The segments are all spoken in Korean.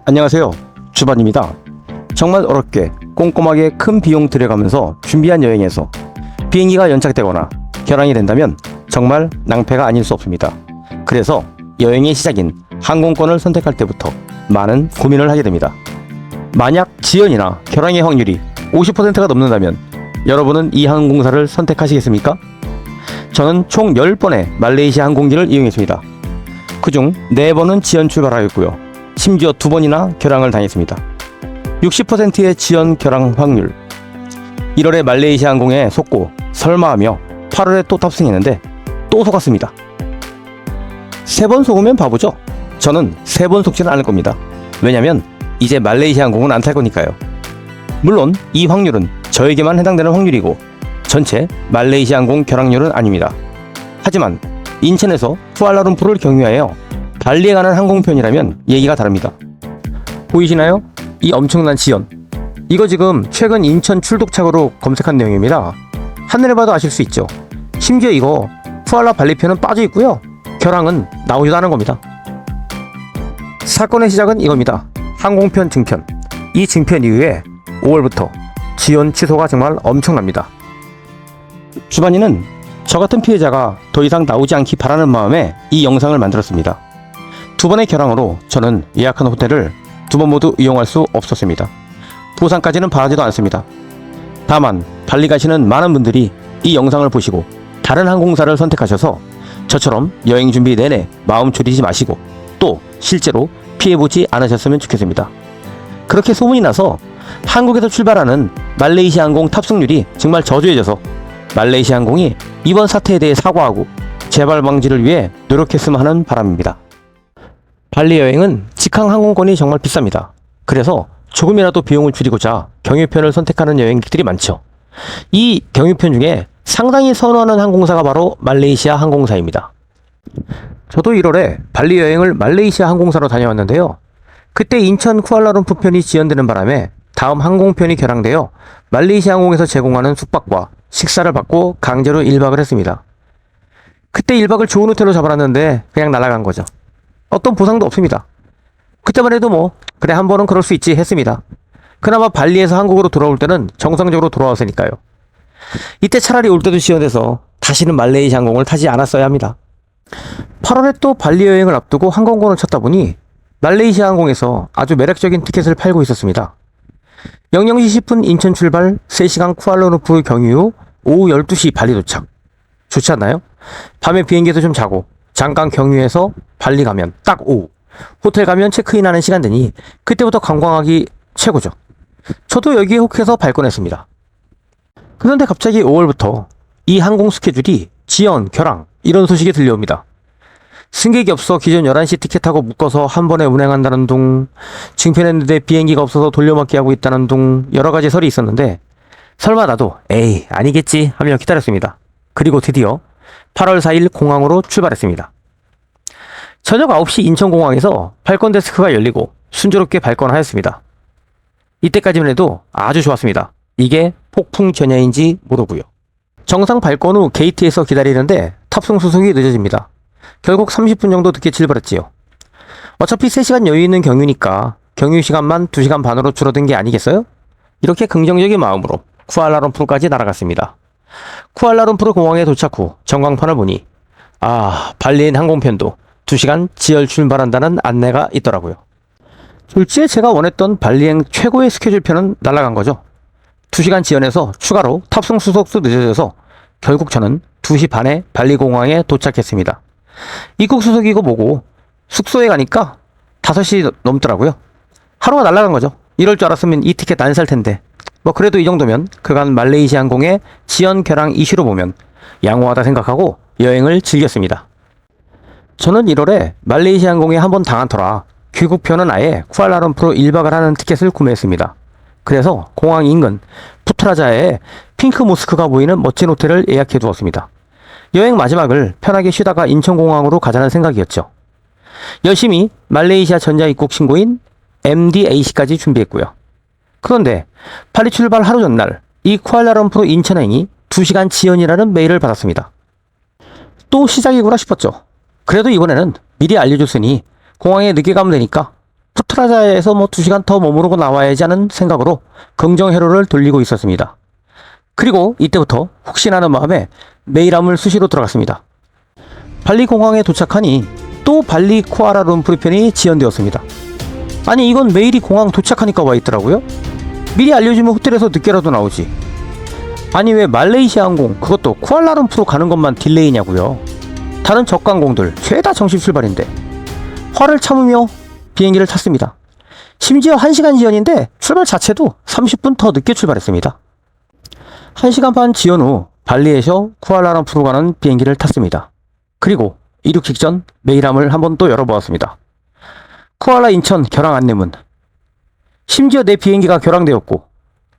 안녕하세요, 주반입니다. 정말 어렵게 꼼꼼하게 큰 비용 들여가면서 준비한 여행에서 비행기가 연착되거나 결항이 된다면 정말 낭패가 아닐 수 없습니다. 그래서 여행의 시작인 항공권을 선택할 때부터 많은 고민을 하게 됩니다. 만약 지연이나 결항의 확률이 50%가 넘는다면 여러분은 이 항공사를 선택하시겠습니까? 저는 총 10번의 말레이시아 항공기를 이용했습니다. 그중 4번은 지연 출발하였고요. 심지어 2번이나 결항을 당했습니다. 60%의 지연 결항 확률. 1월에 말레이시아 항공에 속고 설마하며 8월에 또 탑승했는데 또 속았습니다. 3번 속으면 바보죠? 저는 3번 속지는 않을 겁니다. 왜냐면 이제 말레이시아 항공은 안 탈 거니까요. 물론 이 확률은 저에게만 해당되는 확률이고 전체 말레이시아 항공 결항률은 아닙니다. 하지만 인천에서 쿠알라룸푸르를 경유하여 발리에 가는 항공편이라면 얘기가 다릅니다. 보이시나요? 이 엄청난 지연. 이거 지금 최근 인천 출독착으로 검색한 내용입니다. 한눈에 봐도 아실 수 있죠. 심지어 이거 쿠알라 발리편은 빠져 있고요. 결항은 나오지도 않은 겁니다. 사건의 시작은 이겁니다. 항공편 증편. 이 증편 이후에 5월부터 지연 취소가 정말 엄청납니다. 주반이는 저 같은 피해자가 더 이상 나오지 않기 바라는 마음에 이 영상을 만들었습니다. 2번의 결항으로 저는 예약한 호텔을 2번 모두 이용할 수 없었습니다. 보상까지는 바라지도 않습니다. 다만 발리 가시는 많은 분들이 이 영상을 보시고 다른 항공사를 선택하셔서 저처럼 여행 준비 내내 마음 졸이지 마시고 또 실제로 피해보지 않으셨으면 좋겠습니다. 그렇게 소문이 나서 한국에서 출발하는 말레이시아 항공 탑승률이 정말 저조해져서 말레이시아 항공이 이번 사태에 대해 사과하고 재발 방지를 위해 노력했으면 하는 바람입니다. 발리 여행은 직항 항공권이 정말 비쌉니다. 그래서 조금이라도 비용을 줄이고자 경유편을 선택하는 여행객들이 많죠. 이 경유편 중에 상당히 선호하는 항공사가 바로 말레이시아 항공사입니다. 저도 1월에 발리 여행을 말레이시아 항공사로 다녀왔는데요. 그때 인천 쿠알라룸푸르 편이 지연되는 바람에 다음 항공편이 결항되어 말레이시아 항공에서 제공하는 숙박과 식사를 받고 강제로 1박을 했습니다. 그때 1박을 좋은 호텔로 잡아놨는데 그냥 날아간 거죠. 어떤 보상도 없습니다. 그때만 해도 그래 한 번은 그럴 수 있지 했습니다. 그나마 발리에서 한국으로 돌아올 때는 정상적으로 돌아왔으니까요. 이때 차라리 올 때도 지연돼서 다시는 말레이시아 항공을 타지 않았어야 합니다. 8월에 또 발리 여행을 앞두고 항공권을 찾다 보니 말레이시아 항공에서 아주 매력적인 티켓을 팔고 있었습니다. 00시 10분 인천 출발 3시간 쿠알라룸푸르 경유 후 오후 12시 발리 도착. 좋지 않나요? 밤에 비행기에서 좀 자고 잠깐 경유해서 발리 가면 딱 오후 호텔 가면 체크인하는 시간 되니 그때부터 관광하기 최고죠. 저도 여기에 혹해서 발권했습니다. 그런데 갑자기 5월부터 이 항공 스케줄이 지연, 결항 이런 소식이 들려옵니다. 승객이 없어 기존 11시 티켓하고 묶어서 한 번에 운행한다는 둥, 증편했는데 비행기가 없어서 돌려막기 하고 있다는 둥 여러 가지 설이 있었는데 설마 나도 에이 아니겠지 하며 기다렸습니다. 그리고 드디어 8월 4일 공항으로 출발했습니다. 저녁 9시 인천공항에서 발권 데스크가 열리고 순조롭게 발권하였습니다. 이때까지만 해도 아주 좋았습니다. 이게 폭풍 전야인지 모르고요. 정상 발권 후 게이트에서 기다리는데 탑승 수속이 늦어집니다. 결국 30분 정도 늦게 출발했지요. 어차피 3시간 여유 있는 경유니까 경유 시간만 2시간 반으로 줄어든 게 아니겠어요? 이렇게 긍정적인 마음으로 쿠알라룸푸르까지 날아갔습니다. 쿠알라룸푸르 공항에 도착 후 전광판을 보니 발리인 항공편도 2시간 지연 출발한다는 안내가 있더라고요. 졸지에 제가 원했던 발리행 최고의 스케줄편은 날아간 거죠. 2시간 지연해서 추가로 탑승 수속도 늦어져서 결국 저는 2시 반에 발리 공항에 도착했습니다. 입국 수속이고 뭐고 숙소에 가니까 5시 넘더라고요. 하루가 날아간 거죠. 이럴 줄 알았으면 이 티켓 안 살 텐데. 그래도 이 정도면 그간 말레이시아 항공의 지연 결항 이슈로 보면 양호하다 생각하고 여행을 즐겼습니다. 저는 1월에 말레이시아 항공에 한번 당한 터라 귀국편은 아예 쿠알라룸푸르 1박을 하는 티켓을 구매했습니다. 그래서 공항 인근 푸트라자에 핑크 모스크가 보이는 멋진 호텔을 예약해 두었습니다. 여행 마지막을 편하게 쉬다가 인천공항으로 가자는 생각이었죠. 열심히 말레이시아 전자입국 신고인 MDAC까지 준비했고요. 그런데 발리 출발 하루 전날 이 쿠알라룸푸르 인천행이 2시간 지연이라는 메일을 받았습니다. 또 시작이구나 싶었죠. 그래도 이번에는 미리 알려줬으니 공항에 늦게 가면 되니까 푸트라자에서 2시간 더 머무르고 나와야지 하는 생각으로 긍정 회로를 돌리고 있었습니다. 그리고 이때부터 혹시나 하는 마음에 메일함을 수시로 들어갔습니다. 발리 공항에 도착하니 또 발리 쿠알라룸푸르 편이 지연되었습니다. 아니 이건 메일이 공항 도착하니까 와 있더라고요. 미리 알려주면 호텔에서 늦게라도 나오지. 아니 왜 말레이시아 항공 그것도 쿠알라룸푸르 가는 것만 딜레이냐고요. 다른 저가 항공들 죄다 정시 출발인데. 화를 참으며 비행기를 탔습니다. 심지어 1시간 지연인데 출발 자체도 30분 더 늦게 출발했습니다. 1시간 반 지연 후 발리에서 쿠알라룸푸르 가는 비행기를 탔습니다. 그리고 이륙 직전 메일함을 한번 또 열어보았습니다. 쿠알라 인천 결항 안내문. 심지어 내 비행기가 결항되었고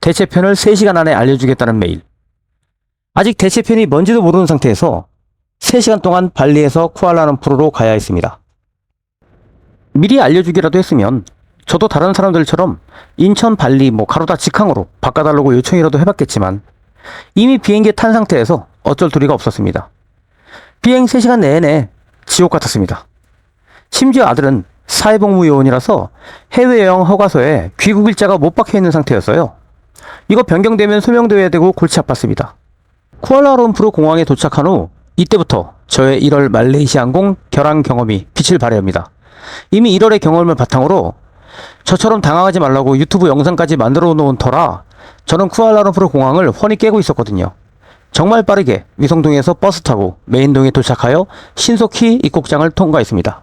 대체편을 3시간 안에 알려주겠다는 메일. 아직 대체편이 뭔지도 모르는 상태에서 3시간 동안 발리에서 쿠알라룸푸르로 가야 했습니다. 미리 알려주기라도 했으면 저도 다른 사람들처럼 인천 발리 가로다 직항으로 바꿔달라고 요청이라도 해봤겠지만 이미 비행기에 탄 상태에서 어쩔 도리가 없었습니다. 비행 3시간 내내 지옥 같았습니다. 심지어 아들은 사회복무요원이라서 해외여행 허가서에 귀국 일자가 못 박혀있는 상태였어요. 이거 변경되면 소명돼야 되고 골치 아팠습니다. 쿠알라룸푸르 공항에 도착한 후 이때부터 저의 1월 말레이시아 항공 결항 경험이 빛을 발해합니다. 이미 1월의 경험을 바탕으로 저처럼 당황하지 말라고 유튜브 영상까지 만들어 놓은 터라 저는 쿠알라룸푸르 공항을 훤히 깨고 있었거든요. 정말 빠르게 위성동에서 버스 타고 메인동에 도착하여 신속히 입국장을 통과했습니다.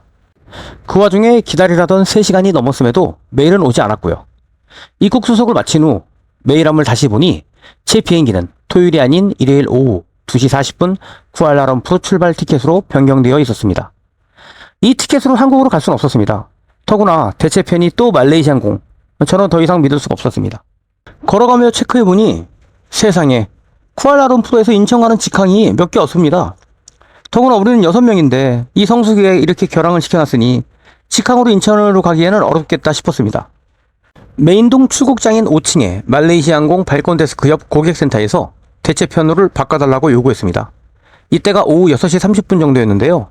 그 와중에 기다리라던 3시간이 넘었음에도 메일은 오지 않았고요. 입국 수속을 마친 후 메일함을 다시 보니 제 비행기는 토요일이 아닌 일요일 오후 2시 40분 쿠알라룸푸르 출발 티켓으로 변경되어 있었습니다. 이 티켓으로 한국으로 갈 수는 없었습니다. 더구나 대체편이 또 말레이시아 항공. 저는 더 이상 믿을 수가 없었습니다. 걸어가며 체크해보니 세상에 쿠알라룸푸르에서 인천 가는 직항이 몇 개 없습니다. 더구나 우리는 6명인데 이 성수기에 이렇게 결항을 시켜놨으니 직항으로 인천으로 가기에는 어렵겠다 싶었습니다. 메인동 출국장인 5층에 말레이시아 항공 발권 데스크 옆 고객센터에서 대체편호를 바꿔달라고 요구했습니다. 이때가 오후 6시 30분 정도였는데요.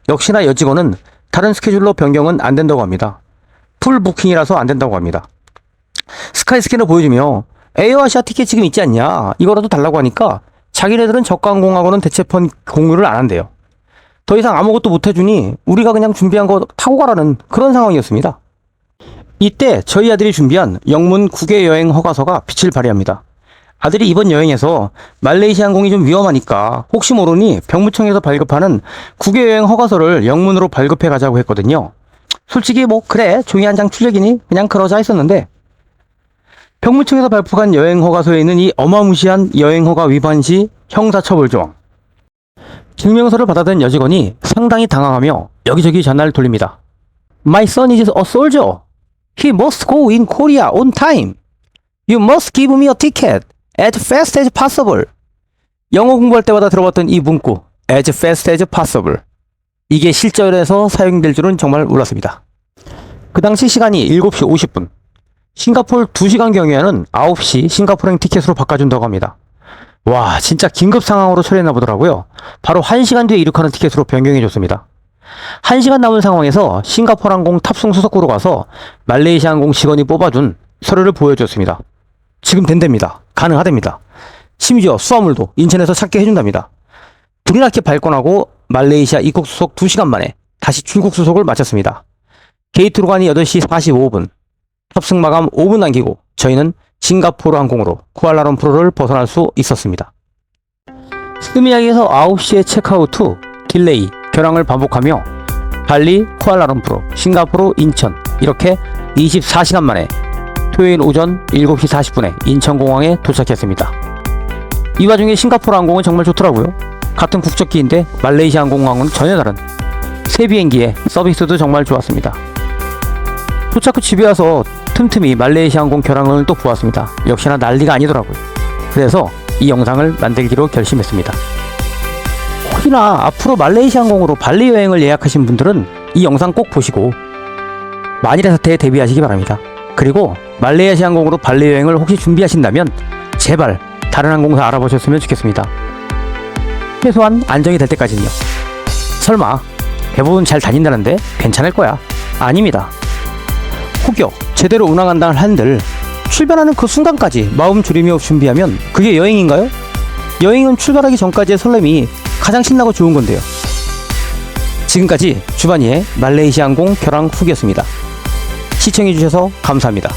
역시나 여직원은 다른 스케줄로 변경은 안 된다고 합니다. 풀 부킹이라서 안 된다고 합니다. 스카이 스캐너 보여주며 에어아시아 티켓 지금 있지 않냐 이거라도 달라고 하니까 자기네들은 저가항공하고는 대체편 공유를 안 한대요. 더 이상 아무것도 못 해주니 우리가 그냥 준비한 거 타고 가라는 그런 상황이었습니다. 이때 저희 아들이 준비한 영문 국외 여행 허가서가 빛을 발휘합니다. 아들이 이번 여행에서 말레이시아 항공이 좀 위험하니까 혹시 모르니 병무청에서 발급하는 국외 여행 허가서를 영문으로 발급해 가자고 했거든요. 솔직히 그래 종이 한 장 출력이니 그냥 그러자 했었는데 병무청에서 발표한 여행 허가서에 있는 이 어마무시한 여행 허가 위반 시 형사처벌 조항. 증명서를 받아든 여직원이 상당히 당황하며 여기저기 전화를 돌립니다. My son is a soldier. He must go in Korea on time. You must give me a ticket as fast as possible. 영어 공부할 때마다 들어봤던 이 문구 as fast as possible. 이게 실전에서 사용될 줄은 정말 몰랐습니다. 그 당시 시간이 7시 50분. 싱가포르 2시간 경유에는 9시 싱가포르행 티켓으로 바꿔준다고 합니다. 와 진짜 긴급 상황으로 처리했나 보더라고요. 바로 1시간 뒤에 이륙하는 티켓으로 변경해줬습니다. 1시간 남은 상황에서 싱가포르 항공 탑승 수속구로 가서 말레이시아 항공 직원이 뽑아준 서류를 보여줬습니다. 지금 된답니다. 가능하답니다. 심지어 수화물도 인천에서 찾게 해준답니다. 불이 나게 발권하고 말레이시아 입국 수속 2시간 만에 다시 출국 수속을 마쳤습니다. 게이트로 가니 8시 45분. 탑승 마감 5분 남기고 저희는 싱가포르 항공으로 쿠알라룸푸르를 벗어날 수 있었습니다. 스미야기에서 9시에 체크아웃 후 딜레이, 결항을 반복하며 발리, 쿠알라룸푸르, 싱가포르, 인천 이렇게 24시간 만에 토요일 오전 7시 40분에 인천공항에 도착했습니다. 이 와중에 싱가포르 항공은 정말 좋더라고요. 같은 국적기인데 말레이시아 항공하고는 전혀 다른 새 비행기의 서비스도 정말 좋았습니다. 도착 후 집에 와서 틈틈이 말레이시아 항공 결항을 또 보았습니다. 역시나 난리가 아니더라고요. 그래서 이 영상을 만들기로 결심했습니다. 혹시나 앞으로 말레이시아 항공으로 발리 여행을 예약하신 분들은 이 영상 꼭 보시고 만일의 사태에 대비하시기 바랍니다. 그리고 말레이시아 항공으로 발리 여행을 혹시 준비하신다면 제발 다른 항공사 알아보셨으면 좋겠습니다. 최소한 안정이 될 때까지는요. 설마 대부분 잘 다닌다는데 괜찮을 거야? 아닙니다. 혹여 제대로 운항한다 한들 출발하는 그 순간까지 마음 졸이며 준비하면 그게 여행인가요? 여행은 출발하기 전까지의 설렘이 가장 신나고 좋은 건데요. 지금까지 주바니의 말레이시아 항공 결항 후기였습니다. 시청해주셔서 감사합니다.